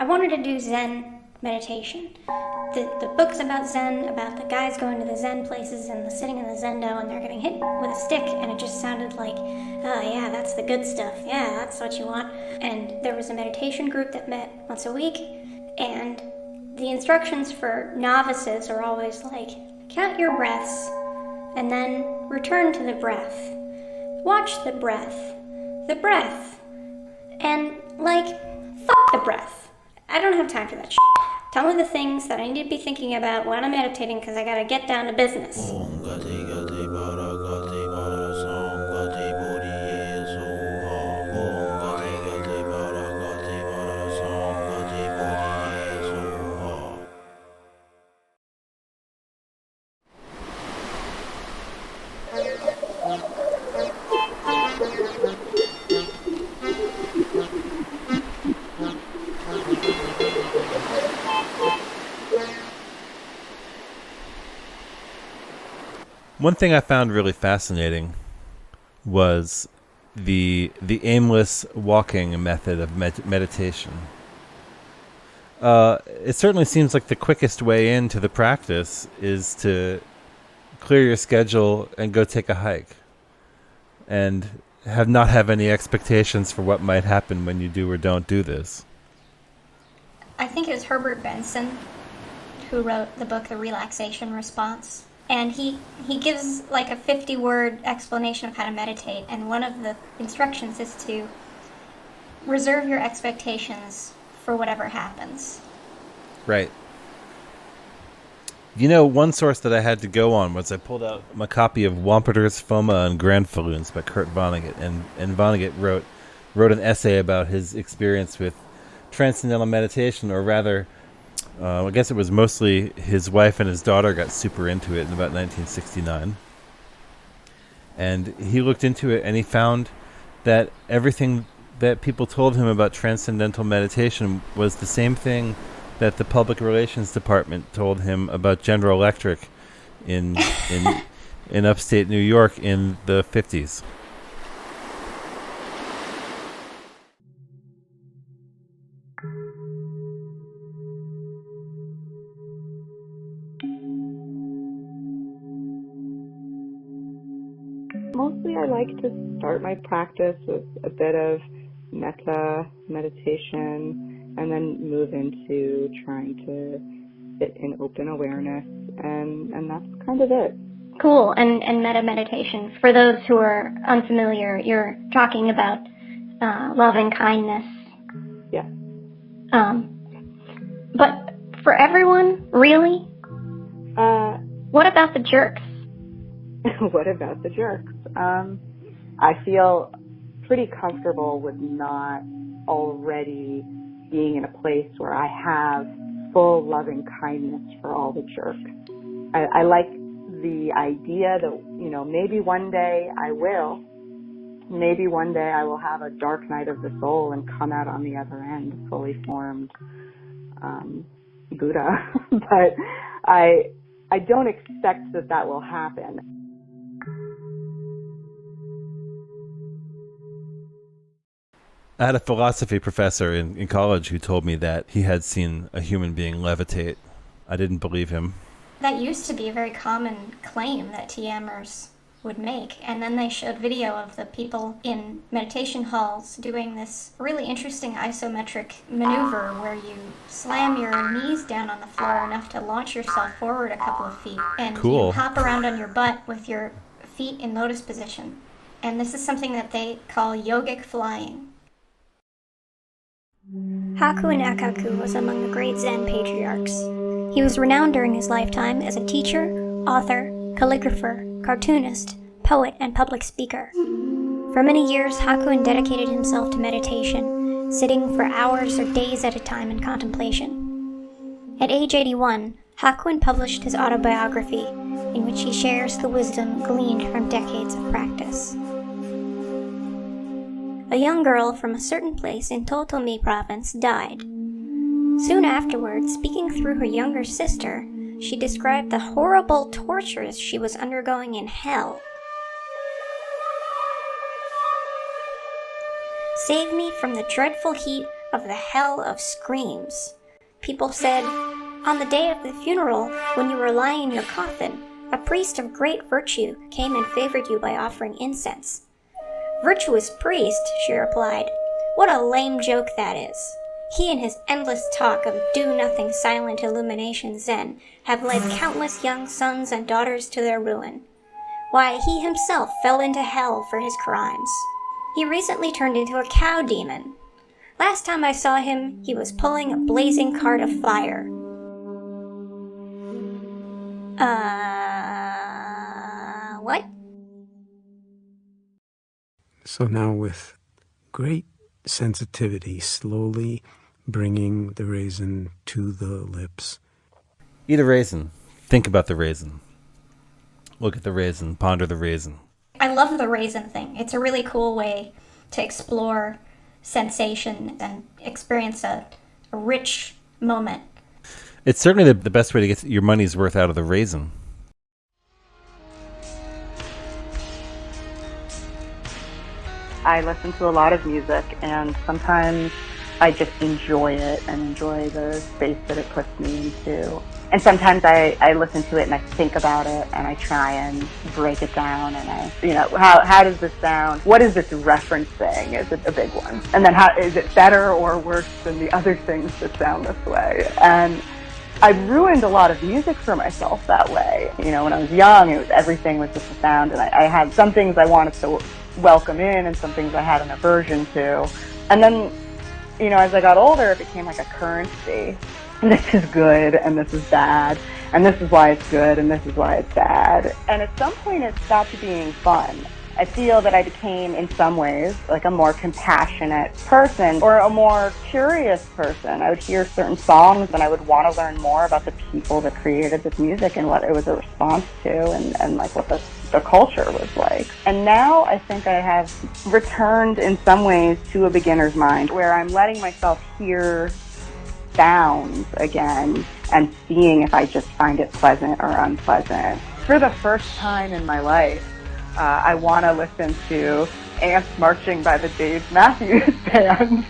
I wanted to do Zen meditation. The book's about Zen, about the guys going to the Zen places and the sitting in the Zendo and they're getting hit with a stick, and it just sounded like, oh yeah, that's the good stuff. Yeah, that's what you want. And there was a meditation group that met once a week, and the instructions for novices are always like, count your breaths and then return to the breath. Watch the breath. The breath. And, like, fuck the breath. I don't have time for that shit. Tell me the things that I need to be thinking about when I'm meditating, because I gotta get down to business. One thing I found really fascinating was the aimless walking method of meditation. It certainly seems like the quickest way into the practice is to clear your schedule and go take a hike, and not have any expectations for what might happen when you do or don't do this. I think it was Herbert Benson who wrote the book The Relaxation Response. And he gives like a 50-word explanation of how to meditate, and one of the instructions is to reserve your expectations for whatever happens. Right. You know, one source that I had to go on was I pulled out my copy of Wamperter's Foma and Grandfalloons by Kurt Vonnegut, and Vonnegut wrote an essay about his experience with transcendental meditation, or rather, I guess it was mostly his wife and his daughter got super into it in about 1969. And he looked into it and he found that everything that people told him about transcendental meditation was the same thing that the public relations department told him about General Electric in upstate New York in the 50s. Mostly I like to start my practice with a bit of metta meditation and then move into trying to sit in open awareness, and that's kind of it. Cool. And metta meditation, for those who are unfamiliar, you're talking about loving kindness. Yeah. But for everyone, really? What about the jerks? What about the jerks? I feel pretty comfortable with not already being in a place where I have full loving kindness for all the jerks. I like the idea that, maybe one day I will. Maybe one day I will have a dark night of the soul and come out on the other end fully formed Buddha. But I don't expect that will happen. I had a philosophy professor in college who told me that he had seen a human being levitate. I didn't believe him. That used to be a very common claim that TMers would make, and then they showed video of the people in meditation halls doing this really interesting isometric maneuver where you slam your knees down on the floor enough to launch yourself forward a couple of feet, and Cool. You hop around on your butt with your feet in lotus position. And this is something that they call yogic flying. Hakuin Akaku was among the great Zen patriarchs. He was renowned during his lifetime as a teacher, author, calligrapher, cartoonist, poet, and public speaker. For many years, Hakuin dedicated himself to meditation, sitting for hours or days at a time in contemplation. At age 81, Hakuin published his autobiography, in which he shares the wisdom gleaned from decades of practice. A young girl from a certain place in Totomi province died. Soon afterwards, speaking through her younger sister, she described the horrible tortures she was undergoing in hell. Save me from the dreadful heat of the hell of screams. People said, on the day of the funeral, when you were lying in your coffin, a priest of great virtue came and favored you by offering incense. Virtuous priest, she replied. What a lame joke that is. He and his endless talk of do-nothing silent illumination Zen have led countless young sons and daughters to their ruin. Why, he himself fell into hell for his crimes. He recently turned into a cow demon. Last time I saw him, he was pulling a blazing cart of fire. What? So now with great sensitivity, slowly bringing the raisin to the lips. Eat a raisin. Think about the raisin. Look at the raisin. Ponder the raisin. I love the raisin thing. It's a really cool way to explore sensation and experience a rich moment. It's certainly the best way to get your money's worth out of the raisin. I listen to a lot of music, and sometimes I just enjoy it and enjoy the space that it puts me into. And sometimes I listen to it and I think about it and I try and break it down and how does this sound? What is this referencing is a big one. And then how is it better or worse than the other things that sound this way? And I've ruined a lot of music for myself that way. When I was young, everything was just a sound, and I had some things I wanted to welcome in and some things I had an aversion to. And then, as I got older, it became like a currency. This is good and this is bad, and this is why it's good and this is why it's bad. And at some point it stopped being fun. I feel that I became, in some ways, like a more compassionate person or a more curious person. I would hear certain songs and I would want to learn more about the people that created this music and what it was a response to and like what the culture was like. And now I think I have returned in some ways to a beginner's mind where I'm letting myself hear sounds again and seeing if I just find it pleasant or unpleasant. For the first time in my life, I want to listen to Ants Marching by the Dave Matthews Band.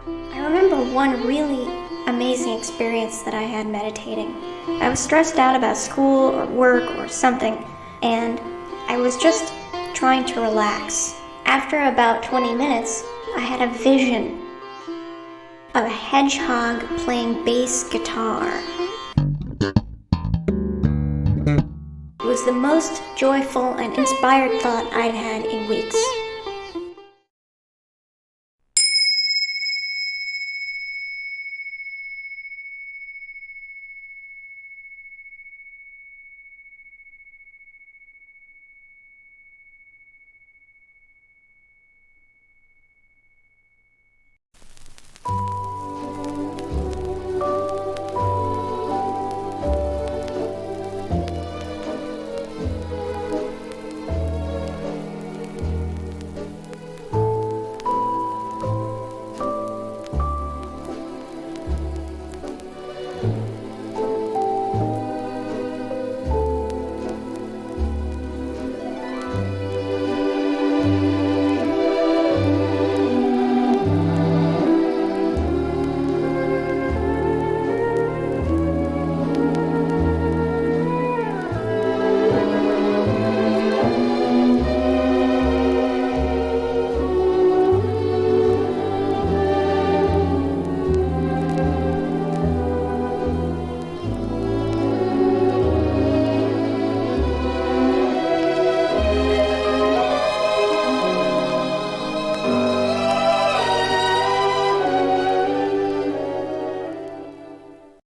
I remember one really amazing experience that I had meditating. I was stressed out about school or work or something, and I was just trying to relax. After about 20 minutes, I had a vision of a hedgehog playing bass guitar. It was the most joyful and inspired thought I'd had in weeks.